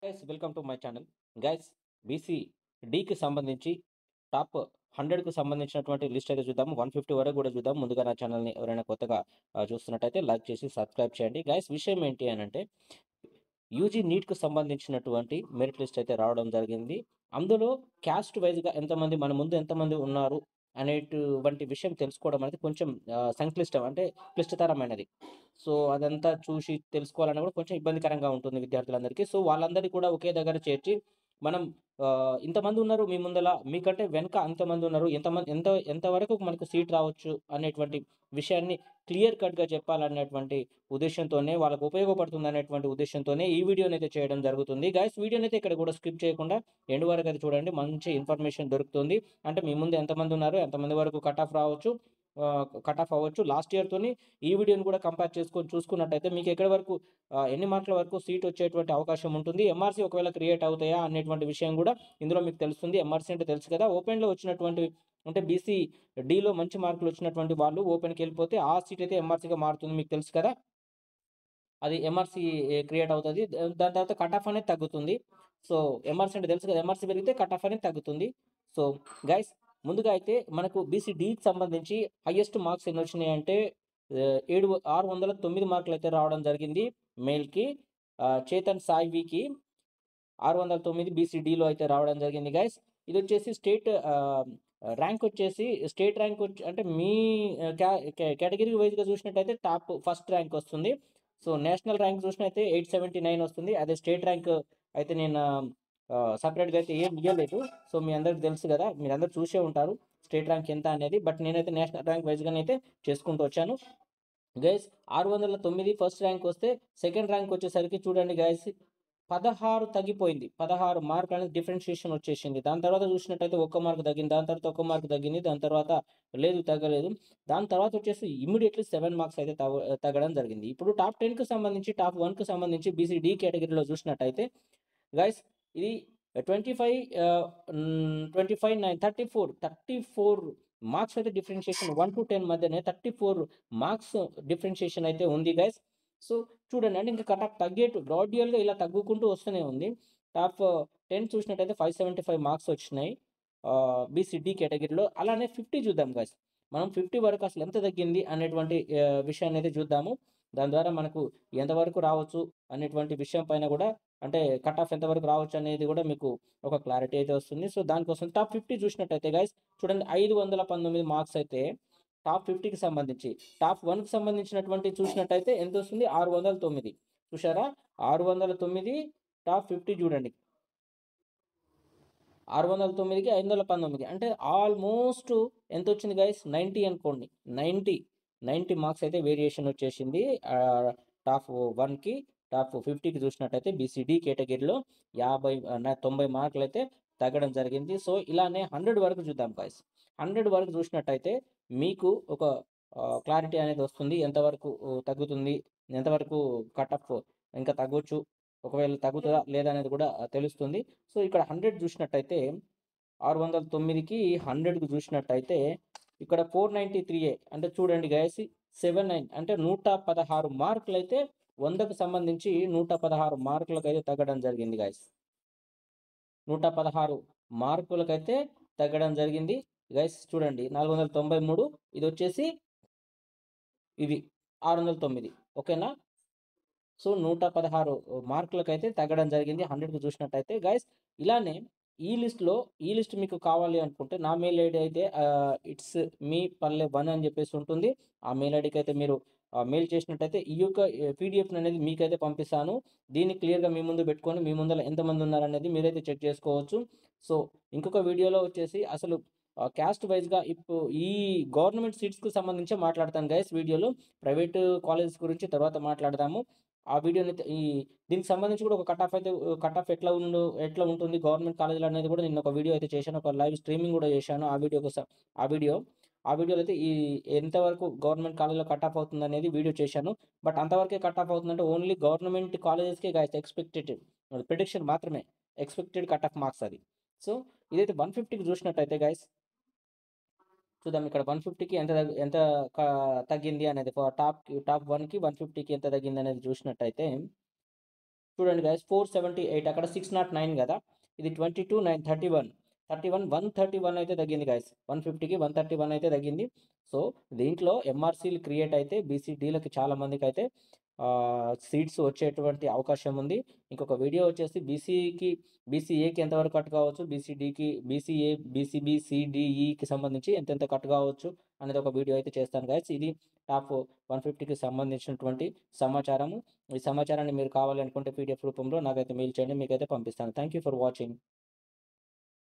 Guys welcome to my channel. Guys BC డీకి సంబంధించి top 100కు సంబంధించినటువంటి లిస్ట్ అయితే చూద్దాము. 150 వరకు కూడా చూద్దాం. ముందుగా నా ఛానల్ని ఎవరైనా కొత్తగా చూస్తున్నట్టయితే లైక్ చేసి సబ్స్క్రైబ్ చేయండి. గైస్ విషయం ఏంటి అని అంటే యూజీ నీట్‌కు సంబంధించినటువంటి మెరిట్ లిస్ట్ అయితే రావడం జరిగింది. అందులో క్యాస్ట్ వైస్‌గా ఎంతమంది మన ముందు ఎంతమంది ఉన్నారు అనేటువంటి విషయం తెలుసుకోవడం అనేది కొంచెం సంక్లిష్టం అంటే క్లిష్టతరమైనది. సో, అదంతా చూసి తెలుసుకోవాలన్నా కూడా కొంచెం ఇబ్బందికరంగా ఉంటుంది విద్యార్థులందరికీ. సో, వాళ్ళందరిని కూడా ఒకే దగ్గర చేర్చి మనం ఇంతమందున్నారు మీ ముందల, మీకంటే వెనక అంతమందున్నారు. ఎంత వరకు మనకు సీట్ రావచ్చు అనేటువంటి విషయాన్ని క్లియర్ కట్‌గా చెప్పాలనేటువంటి ఉద్దేశ్యంతోనే, వాళ్ళకు ఉపయోగపడుతుందనేటువంటి ఉద్దేశ్యంతోనే ఈ వీడియోనైతే చేయడం జరుగుతుంది. గైస్ వీడియోనైతే ఇక్కడ కూడా స్కిప్ చేయకుండా ఎండ్ వరకైతే చూడండి. మంచి ఇన్ఫర్మేషన్ దొరుకుతుంది. అంటే మీ ముందు ఎంతమందున్నారు, ఎంతమంది వరకు కట్ ఆఫ్ రావచ్చు, కట్ ఆఫ్ అవ్వచ్చు. లాస్ట్ ఇయర్‌తోని ఈ వీడియోని కూడా కంపేర్ చేసుకొని చూసుకున్నట్టయితే మీకు ఎక్కడి వరకు ఎన్ని మార్కుల వరకు సీట్ వచ్చేటువంటి అవకాశం ఉంటుంది. ఎంఆర్‌సీ ఒకవేళ క్రియేట్ అవుతాయా అనేటువంటి విషయం కూడా ఇందులో మీకు తెలుస్తుంది. ఎంఆర్‌సీ అంటే తెలుసు కదా! ఓపెన్‌లో వచ్చినటువంటివి అంటే బీసీ డీలో మంచి మార్కులు వచ్చినటువంటి వాళ్ళు ఓపెన్‌కెళ్ళిపోతే ఆ సీట్ అయితే ఎంఆర్‌సీగా మారుతుంది మీకు తెలుసు కదా! అది ఎంఆర్‌సీ క్రియేట్ అవుతది. దాని తర్వాత కట్ ఆఫ్ అనేది తగ్గుతుంది. సో, ఎంఆర్‌సీ అంటే తెలుసు కదా! ఎంఆర్‌సీ పెరిగితే కట్ ఆఫ్ అనేది తగ్గుతుంది. సో, గైస్ ముందుగా అయితే మనకు బీసీ-డీకి సంబంధించి హైయెస్ట్ మార్క్స్ ఎన్నొచ్చినాయంటే 609 మార్కులైతే రావడం జరిగింది మేల్‌కి. చేతన్ సాయివికి 609 బీసీ-డీలో అయితే రావడం జరిగింది గైస్. ఇదొచ్చేసి ర్యాంక్ వచ్చేసి స్టేట్ ర్యాంక్ అంటే మీ ఆహ్, క్యా కే కేటగిరీ వైస్‌గా చూసినట్టయితే ఫస్ట్ ర్యాంక్ వస్తుంది. సో, నేషనల్ ర్యాంక్ చూసినట్టయితే 879 వస్తుంది. అదే స్టేట్ ర్యాంక్ అయితే నేను సెపరేట్‌గా అయితే ఏమి ఇయ్యలేదు. సో, మీ అందరికి తెలుసు గదా! మీరందరూ చూసే ఉంటారు స్టేట్ ర్యాంక్ ఎంత అనేది. బట్ నేనైతే నేషనల్ ర్యాంక్ వైస్‌గానైతే చేసుకుంటూ వచ్చాను. గైస్ 609 ఫస్ట్ ర్యాంక్ వస్తే, సెకండ్ ర్యాంక్ వచ్చేసరికి చూడండి గైస్ 16 తగ్గిపోయింది. 16 మార్కులనేది డిఫరెన్షియేషన్ వచ్చేసింది. దాని తర్వాత చూసినట్టయితే ఒక్క మార్క్ తగ్గింది. దాని తర్వాత ఒక్క మార్క్ తగ్గింది. దాని తర్వాత లేదు తగ్గలేదు. దాని తర్వాత వచ్చేసి ఇమ్మీడియేట్‌లీ 7 మార్క్స్ అయితే తగ్గడం జరిగింది. ఇప్పుడు టాప్ 10కి సంబంధించి, టాప్ 1కి సంబంధించి బీసీ-డీ కేటగిరీలో చూసినట్టయితే గైస్ ఇది 25 25, 9, 34 మార్క్స్ అయితే డిఫరెన్షియేషన్ 1-10 మధ్యనే 34 మార్క్స్ డిఫరెన్షియేషన్ అయితే ఉంది గైస్. సో, చూడండి అంటే ఇంకా కట్ ఆఫ్ గ్రాడ్యుయల్‌గా ఇలా తగ్గుకుంటూ వస్తూనే ఉంది. టాప్ 10 చూసినట్టయితే 575 మార్క్స్ వచ్చినాయి. బీసీ-డీ కేటగిరీలో. అలానే 50 చూద్దాం గైస్. మనం 50 వరకు అసలు ఎంత తగ్గింది అనేటువంటి విషయాన్ని అయితే చూద్దాము. దాని ద్వారా మనకు ఎంతవరకు రావచ్చు అనేటువంటి విషయం పైన కూడా అంటే కట్ ఆఫ్ ఎంతవరకు రావచ్చనేది గూడా మీకు ఒక క్లారిటీ అయితే వస్తుంది. సో, దానికోసం టాప్ 50 చూసినట్టయితే గైస్ చూడండి 519 మార్క్స్ అయితే టాప్ 50కి సంబంధించి. టాప్ 1కి సంబంధించినటువంటి చూసినట్టయితే ఎంతొస్తుంది 609 చూసారా? 609 టాప్ 50 చూడండి. 609కి 519 అంటే ఆల్‌మోస్ట్ ఎంతొచ్చింది గైస్ 90 అనుకోండి. 90 మార్క్స్ అయితే వేరియేషన్ వచ్చేసింది. టాప్ 1కి, టాప్ 50కి చూసినట్టయితే బీసీ-డీ కేటగిరీలో 90 మార్కులైతే తగ్గడం జరిగింది. సో, ఇలానే 100 వరకు చూద్దాం గైస్. 100 వరకు చూసినట్టయితే మీకు ఒక క్లారిటీ అనేది వస్తుంది. ఎంతవరకు తగ్గుతుంది? ఎంతవరకు కట్ ఆఫ్ ఇంకా తగ్గొచ్చు? ఒకవేళ తగ్గుతదా? లేదా? అనేది కూడా తెలుస్తుంది. సో, ఇక్కడ 100 చూసినట్టయితే 609కి 100కి చూసినట్టయితే ఇక్కడ 493 అంటే చూడండి గైస్ 79 అంటే 116 మార్కులైతే 100కు సంబంధించి 116 మార్కులకైతే తగ్గడం జరిగింది గైస్. 116 మార్కులకైతే తగ్గడం జరిగింది. గైస్ చూడండి 493 ఇదొచ్చేసి ఇది 609 ఓకేనా? సో, 116 మార్కులకైతే తగ్గడం జరిగింది 100కి చూసినట్టయితే. గైస్ ఇలానే ఈ లిస్ట్ మీకు కావాలి అనుకుంటే నా మెయిల్ ఐడీ అయితే ఇట్స్ మీ పల్లె1 అని చెప్పేసి ఉంటుంది. ఆ మెయిల్ ఐడీకైతే మీరు మెయిల్ చేసినట్టయితే ఈ యొక్క పీడీఎఫ్‌ననేది మీకైతే పంపిస్తాను. దీన్ని క్లియర్‌గా మీ ముందు పెట్టుకొని మీ ముందల ఎంతమంది ఉన్నారనేది మీరైతే చెక్ చేసుకోవచ్చు. సో, ఇంకొక వీడియోలో వచ్చేసి అసలు క్యాస్ట్ వైస్‌గా ఈ గవర్నమెంట్ సీట్స్‌కి సంబంధించే మాట్లాడతాను గైస్ వీడియోలో. ప్రైవేటు కాలేజెస్ గురించి తర్వాత మాట్లాడదాము. ఆ వీడియోనైతే దీనికి సంబంధించి కూడా ఒక కట్ ఆఫ్ ఎట్లా ఉంటుంది గవర్నమెంట్ కాలేజ్‌లో అనేది కూడా నేను ఒక వీడియో అయితే చేశాను. ఒక లైవ్ స్ట్రీమింగ్ కూడా చేశాను. ఆ వీడియో. ఆ వీడియోలో అయితే ఎంతవరకు గవర్నమెంట్ కాలేజ్‌లో కట్ ఆఫ్ అవుతుందనేది వీడియో చేశాను. బట్ అంతవరకే కట్ ఆఫ్ అవుతుందంటే ఓన్లీ గవర్నమెంట్ కాలేజెస్‌కే గైస్ ప్రిడిక్షన్ మాత్రమే. ఎక్స్‌పెక్టెడ్ కట్ ఆఫ్ మార్క్స్ అది. సో, ఇదైతే 150కి చూసినట్టయితే గైస్ చూద్దాం ఇక్కడ 150కి ఎంత క తగ్గింది అనేది టాప్ 1కి 150కి ఎంత తగ్గిందనేది చూసినట్టయితే చూడండి గైస్ 478 అక్కడ 609 కదా, ఇది 22 9 31 31 131 అయితే తగ్గింది గైస్. 150కి 131 అయితే తగ్గింది. సో దీంట్లో ఎంఆర్సీలు క్రియేట్ అయితే బీసీడీలకి చాలా మందికి అయితే సీట్స్ వచ్చేటువంటి అవకాశం ఉంది. ఇంకొక వీడియో వచ్చేసి బీసీఏకి ఎంతవరకు కట్ కావచ్చు, బీసీడీకి, బీసీఏ, బీసీబీ, సిడిఈకి సంబంధించి ఎంతెంత కట్ కావచ్చు అనేది ఒక వీడియో అయితే చేస్తాను గైస్. ఇది టాప్ 150కి సంబంధించినటువంటి సమాచారము. ఈ సమాచారాన్ని మీరు కావాలనుకుంటే పీడిఎఫ్ రూపంలో నాకైతే మెయిల్ చేయండి, మీకైతే పంపిస్తాను. Thank you for watching.